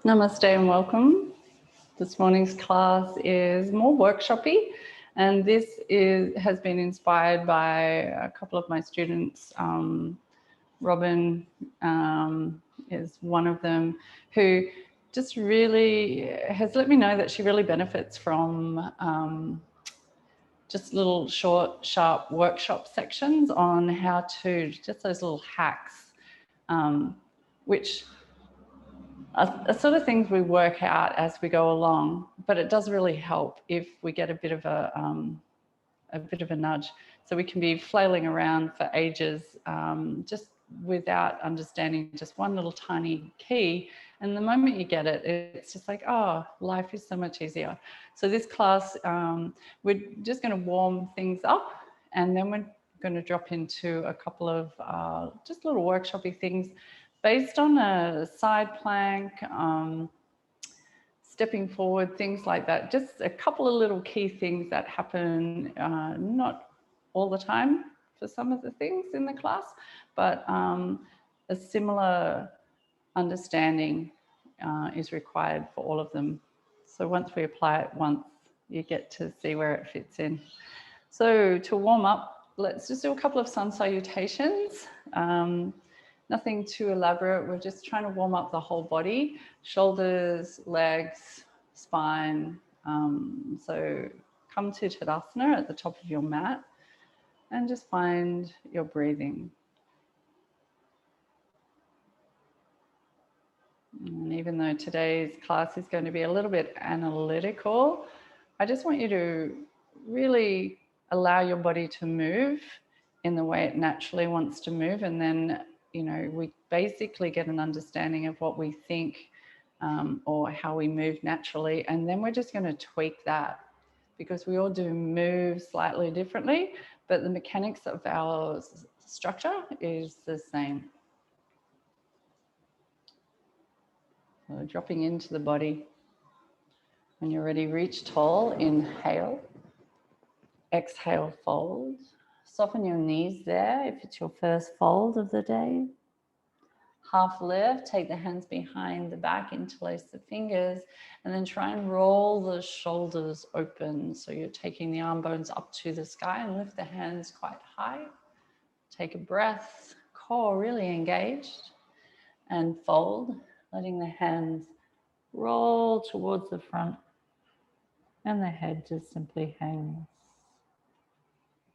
Namaste and welcome. This morning's class is more workshopy, and this has been inspired by a couple of my students. Robin is one of them, who just really has let me know that she really benefits from just little short, sharp workshop sections on how to, just those little hacks, which are sort of things we work out as we go along, but it does really help if we get a bit of a nudge. So we can be flailing around for ages just without understanding just one little tiny key. And the moment you get it, it's just like, oh, life is so much easier. So this class, we're just going to warm things up, and then we're going to drop into a couple of just little workshopy things based on a side plank, stepping forward, things like that. Just a couple of little key things that happen, not all the time for some of the things in the class, but a similar understanding is required for all of them. So once we apply it once, you get to see where it fits in. So to warm up, let's just do a couple of sun salutations. Nothing too elaborate. We're just trying to warm up the whole body, shoulders, legs, spine. So come to Tadasana at the top of your mat and just find your breathing. And even though today's class is going to be a little bit analytical, I just want you to really allow your body to move in the way it naturally wants to move, and then we basically get an understanding of what we think or how we move naturally. And then we're just going to tweak that, because we all do move slightly differently, but the mechanics of our structure is the same. So dropping into the body. When you're ready, reach tall, inhale. Exhale, fold. Soften your knees there if it's your first fold of the day. Half lift, take the hands behind the back, interlace the fingers, and then try and roll the shoulders open. So you're taking the arm bones up to the sky and lift the hands quite high. Take a breath, core really engaged, and fold, letting the hands roll towards the front, and the head just simply hangs.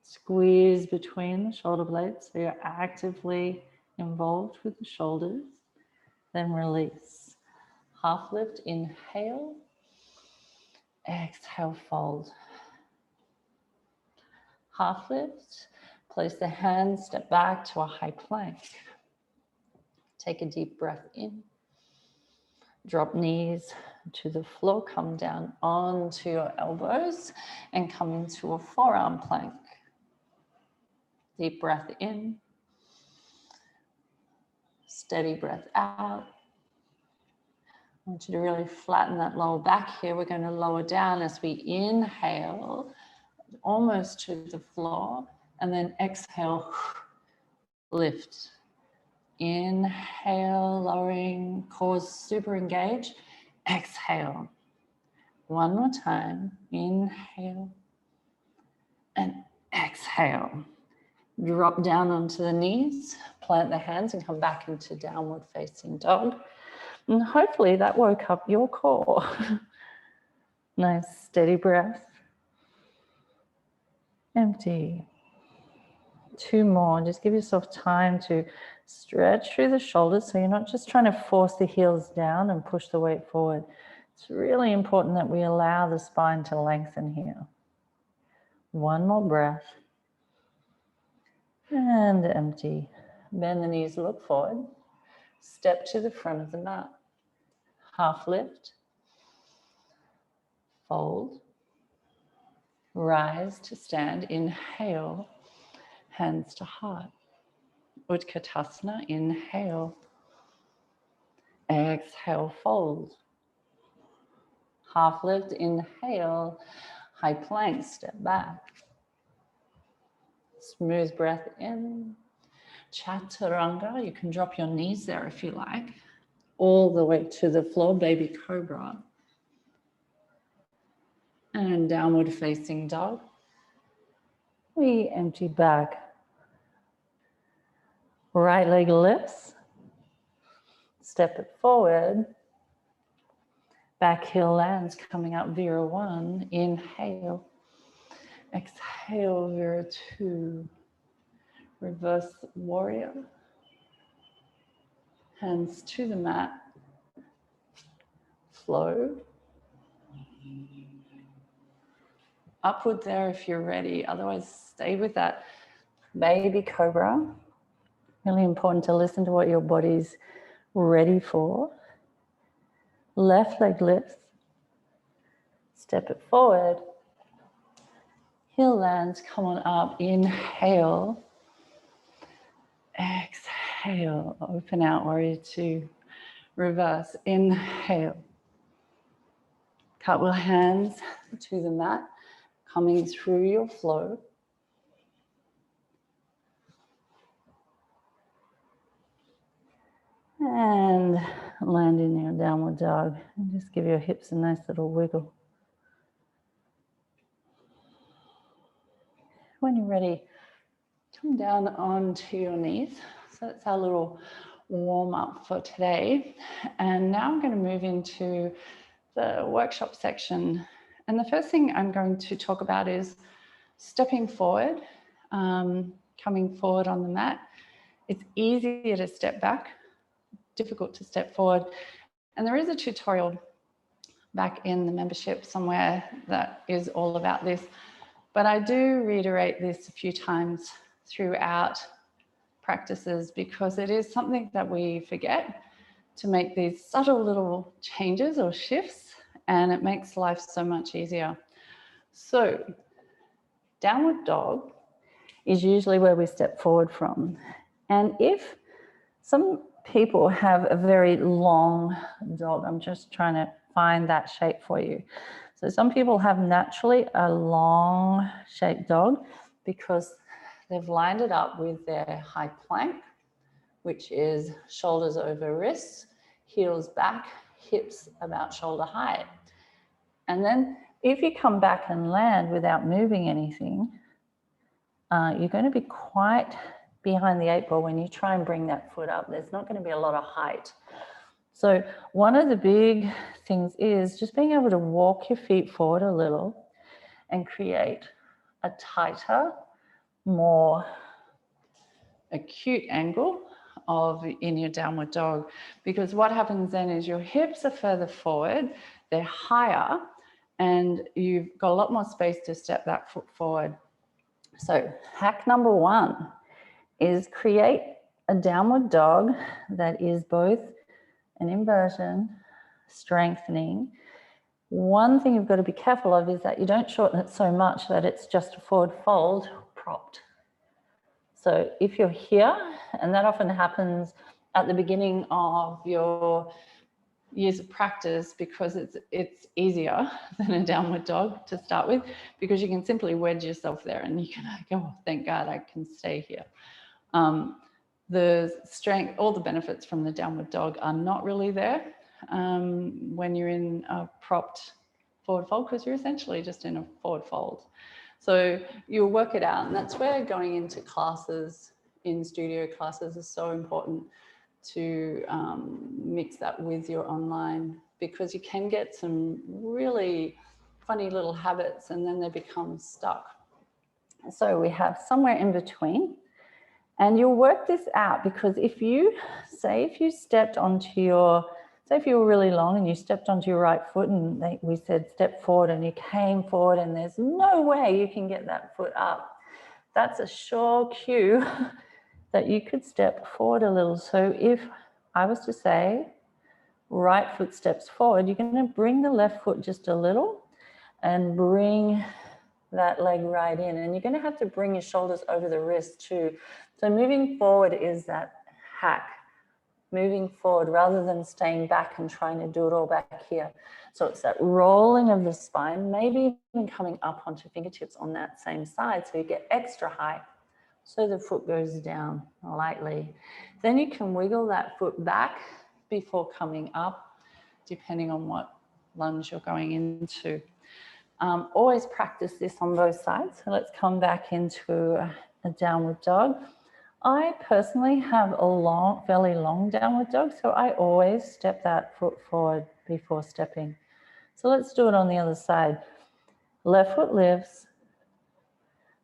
Squeeze between the shoulder blades so you're actively involved with the shoulders. Then release. Half lift, inhale. Exhale, fold. Half lift. Place the hands, step back to a high plank. Take a deep breath in. Drop knees to the floor. Come down onto your elbows and come into a forearm plank. Deep breath in. Steady breath out. I want you to really flatten that lower back here. We're going to lower down as we inhale, almost to the floor, and then exhale, lift. Inhale, lowering, core super engaged. Exhale. One more time. Inhale and exhale. Drop down onto the knees, plant the hands and come back into downward facing dog. And hopefully that woke up your core. Nice steady breath. Empty. Two more. Just give yourself time to stretch through the shoulders so you're not just trying to force the heels down and push the weight forward. It's really important that we allow the spine to lengthen here. One more breath. And empty. Bend the knees, look forward. Step to the front of the mat. Half lift. Fold. Rise to stand. Inhale. Hands to heart. Utkatasana. Inhale. Exhale, fold. Half lift. Inhale. High plank. Step back. Smooth breath in. Chaturanga. You can drop your knees there if you like. all the way to the floor, baby cobra. And downward facing dog. We empty back. Right leg lifts. Step it forward. Back heel lands, coming up Vira 1. Inhale. Exhale, Vira 2. Reverse warrior. Hands to the mat. Flow. Upward there if you're ready. Otherwise, stay with that baby cobra. Really important to listen to what your body's ready for. Left leg lifts. Step it forward. Heel lands, come on up. Inhale. Exhale. Open out, warrior 2. Reverse. Inhale. Cartwheel hands to the mat, coming through your flow. And land in your downward dog. And just give your hips a nice little wiggle. When you're ready, come down onto your knees. So that's our little warm up for today. And now I'm going to move into the workshop section. And the first thing I'm going to talk about is stepping forward, coming forward on the mat. It's easier to step back, difficult to step forward. And there is a tutorial back in the membership somewhere that is all about this. But I do reiterate this a few times throughout practices because it is something that we forget to make these subtle little changes or shifts, and it makes life so much easier. So downward dog is usually where we step forward from. And if some people have a very long dog, I'm just trying to find that shape for you. So some people have naturally a long shaped dog because they've lined it up with their high plank, which is shoulders over wrists, heels back, hips about shoulder height. And then if you come back and land without moving anything, you're going to be quite behind the 8 ball when you try and bring that foot up. There's not going to be a lot of height. So one of the big things is just being able to walk your feet forward a little and create a tighter, more acute angle in your downward dog. Because what happens then is your hips are further forward, they're higher, and you've got a lot more space to step that foot forward. So hack number 1 is create a downward dog that is both an inversion, strengthening. One thing you've got to be careful of is that you don't shorten it so much that it's just a forward fold propped. So if you're here, and that often happens at the beginning of your years of practice because it's easier than a downward dog to start with, because you can simply wedge yourself there and you can go, oh, thank God I can stay here. The strength, all the benefits from the downward dog are not really there when you're in a propped forward fold, because you're essentially just in a forward fold. So you'll work it out, and that's where going into classes, in studio classes, is so important to mix that with your online, because you can get some really funny little habits and then they become stuck. So we have somewhere in between. And you'll work this out, because if you stepped onto your, say if you were really long and you stepped onto your right foot and we said step forward and you came forward and there's no way you can get that foot up, that's a sure cue that you could step forward a little. So if I was to say right foot steps forward, you're going to bring the left foot just a little and bring that leg right in, and you're going to have to bring your shoulders over the wrist too. So moving forward is that hack, moving forward rather than staying back and trying to do it all back here. So it's that rolling of the spine, maybe even coming up onto fingertips on that same side so you get extra height. So the foot goes down lightly. Then you can wiggle that foot back before coming up, depending on what lunge you're going into. Always practice this on both sides. So let's come back into a downward dog. I personally have a fairly long downward dog, so I always step that foot forward before stepping. So let's do it on the other side. Left foot lifts,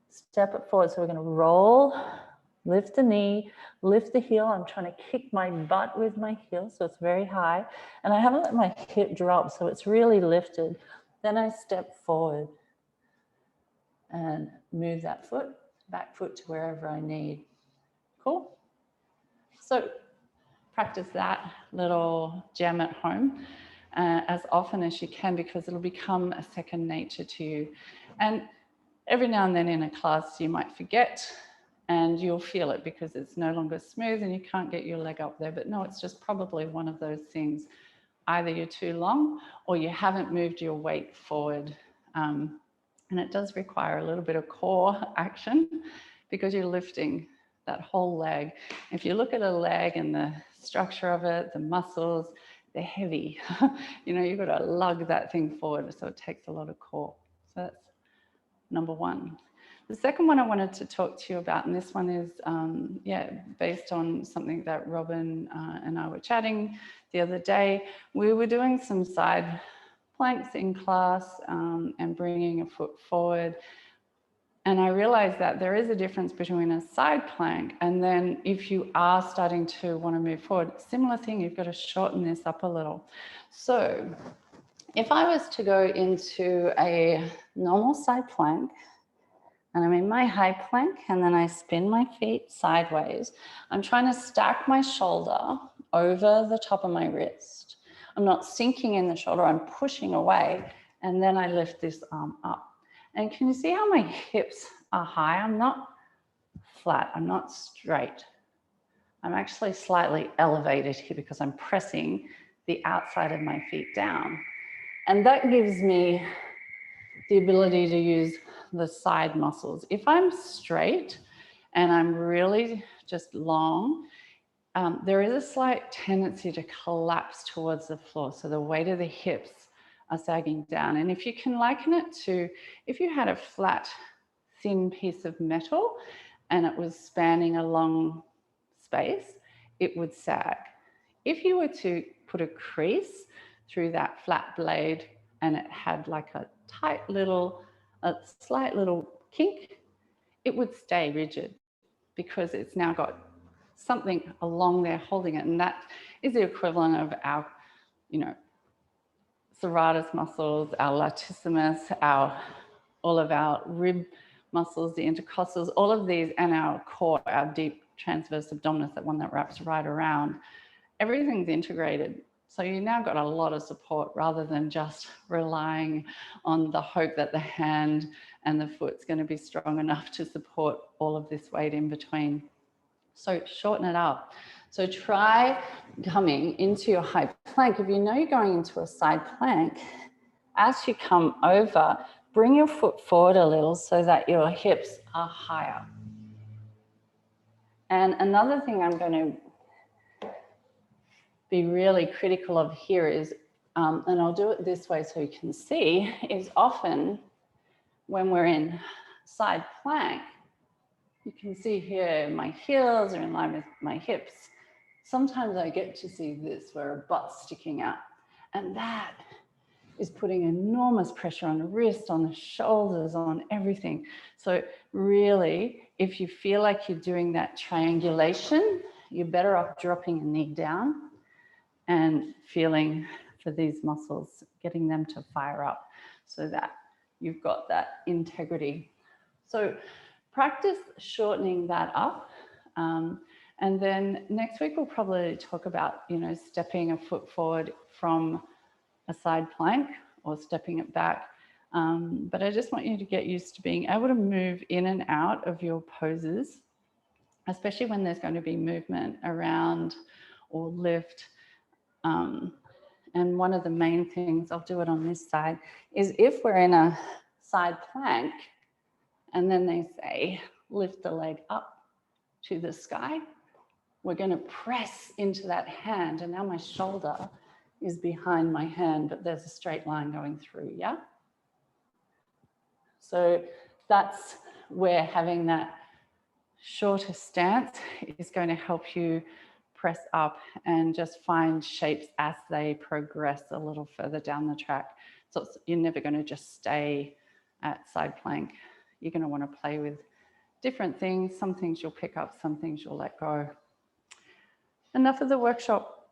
step it forward. So we're going to roll, lift the knee, lift the heel. I'm trying to kick my butt with my heel, so it's very high. And I haven't let my hip drop, so it's really lifted. Then I step forward and move that foot, back foot to wherever I need. Cool? So practice that little gem at home as often as you can, because it'll become a second nature to you. And every now and then in a class you might forget and you'll feel it because it's no longer smooth and you can't get your leg up there. But no, it's just probably one of those things. Either you're too long or you haven't moved your weight forward. And it does require a little bit of core action because you're lifting that whole leg. If you look at a leg and the structure of it, the muscles, they're heavy. You know, you've got to lug that thing forward. So it takes a lot of core. So that's number one. The second one I wanted to talk to you about, and this one is, based on something that Robin and I were chatting the other day. We were doing some side planks in class and bringing a foot forward. And I realized that there is a difference between a side plank and then if you are starting to want to move forward, similar thing, you've got to shorten this up a little. So if I was to go into a normal side plank, and I'm in my high plank, and then I spin my feet sideways, I'm trying to stack my shoulder over the top of my wrist. I'm not sinking in the shoulder, I'm pushing away, and then I lift this arm up. And can you see how my hips are high? I'm not flat, I'm not straight. I'm actually slightly elevated here because I'm pressing the outside of my feet down. And that gives me the ability to use the side muscles. If I'm straight and I'm really just long, there is a slight tendency to collapse towards the floor. So the weight of the hips are sagging down. And if you can liken it to, if you had a flat, thin piece of metal and it was spanning a long space, it would sag. If you were to put a crease through that flat blade and it had like a tight little, a slight little kink, it would stay rigid because it's now got something along there holding it. And that is the equivalent of our, serratus muscles, our latissimus, all of our rib muscles, the intercostals, all of these, and our core, our deep transverse abdominis, that one that wraps right around. Everything's integrated. So you now got a lot of support rather than just relying on the hope that the hand and the foot's going to be strong enough to support all of this weight in between. So shorten it up. So try coming into your high plank. If you know you're going into a side plank, as you come over, bring your foot forward a little so that your hips are higher. And another thing I'm going to be really critical of here is, and I'll do it this way so you can see, is often when we're in side plank, you can see here my heels are in line with my hips. Sometimes I get to see this where a butt's sticking out, and that is putting enormous pressure on the wrist, on the shoulders, on everything. So really, if you feel like you're doing that triangulation, you're better off dropping a knee down and feeling for these muscles, getting them to fire up so that you've got that integrity. So practice shortening that up. And then next week, we'll probably talk about, stepping a foot forward from a side plank or stepping it back. But I just want you to get used to being able to move in and out of your poses, especially when there's going to be movement around or lift. And one of the main things, I'll do it on this side, is if we're in a side plank and then they say, lift the leg up to the sky, we're going to press into that hand, and now my shoulder is behind my hand, but there's a straight line going through, yeah? So that's where having that shorter stance is going to help you press up and just find shapes as they progress a little further down the track. So you're never going to just stay at side plank. You're going to want to play with different things. Some things you'll pick up, some things you'll let go. Enough of the workshop.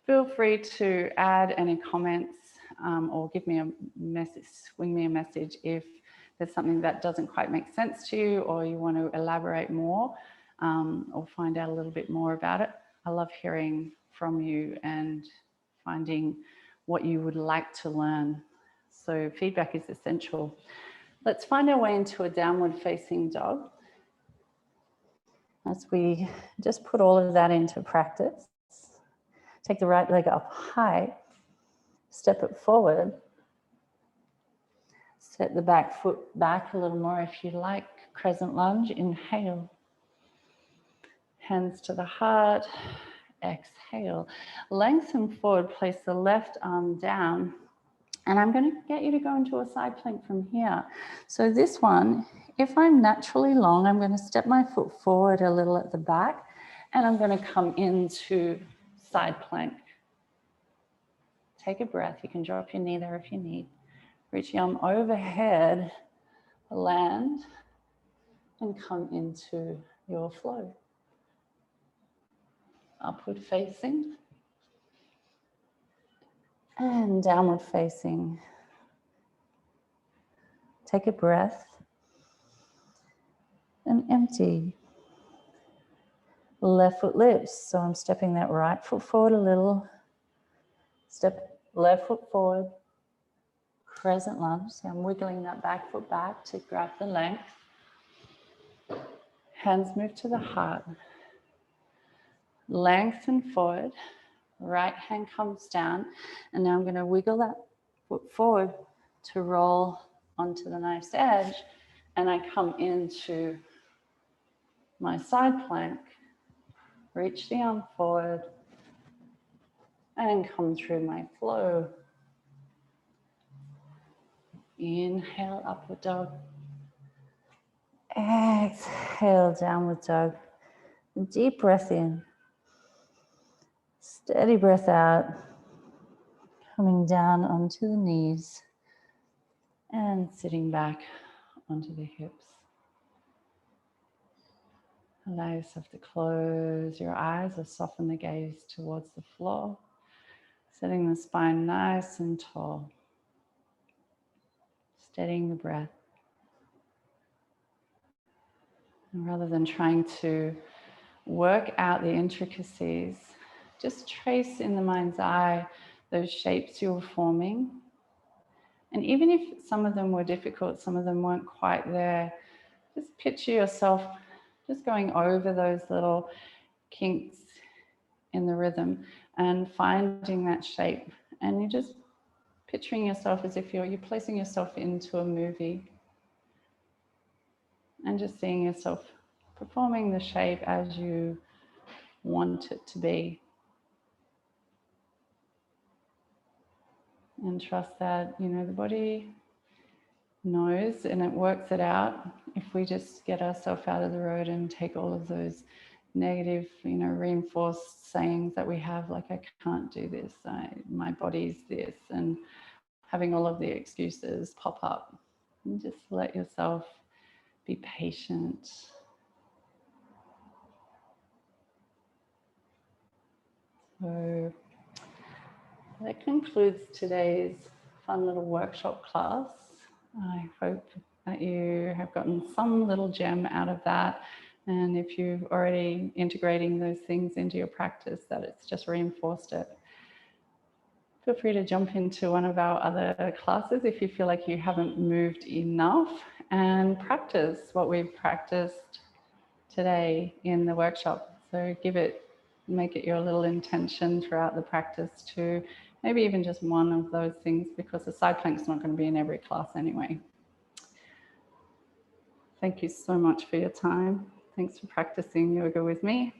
Feel free to add any comments or give me a message, swing me a message if there's something that doesn't quite make sense to you or you want to elaborate more or find out a little bit more about it. I love hearing from you and finding what you would like to learn. So feedback is essential. Let's find our way into a downward facing dog. As we just put all of that into practice, take the right leg up high, step it forward, set the back foot back a little more if you like, crescent lunge, inhale. Hands to the heart, exhale. Lengthen forward, place the left arm down, and I'm going to get you to go into a side plank from here. So this one, if I'm naturally long, I'm going to step my foot forward a little at the back, and I'm going to come into side plank. Take a breath. You can drop your knee there if you need. Reach your arm overhead, land, and come into your flow. Upward facing and downward facing. Take a breath and empty. Left foot lifts, so I'm stepping that right foot forward a little. Step left foot forward, crescent lunge. So I'm wiggling that back foot back to grab the length. Hands move to the heart. Lengthen forward. Right hand comes down, and now I'm going to wiggle that foot forward to roll onto the knife's edge, and I come into my side plank, reach the arm forward, and come through my flow. Inhale, upward dog. Exhale, downward dog. Deep breath in. Steady breath out. Coming down onto the knees and sitting back onto the hips. Allow yourself to close your eyes or soften the gaze towards the floor, setting the spine nice and tall. Steadying the breath. And rather than trying to work out the intricacies, just trace in the mind's eye those shapes you were forming. And even if some of them were difficult, some of them weren't quite there, just picture yourself just going over those little kinks in the rhythm and finding that shape. And you're just picturing yourself as if you're placing yourself into a movie and just seeing yourself performing the shape as you want it to be. And trust that, the body knows and it works it out. If we just get ourselves out of the road and take all of those negative, reinforced sayings that we have, like, I can't do this, my body's this, and having all of the excuses pop up. And just let yourself be patient. So that concludes today's fun little workshop class. I hope that you have gotten some little gem out of that. And if you're already integrating those things into your practice, that it's just reinforced it. Feel free to jump into one of our other classes if you feel like you haven't moved enough, and practice what we've practiced today in the workshop. So make it your little intention throughout the practice to maybe even just one of those things, because the side plank's not going to be in every class anyway. Thank you so much for your time. Thanks for practicing yoga with me.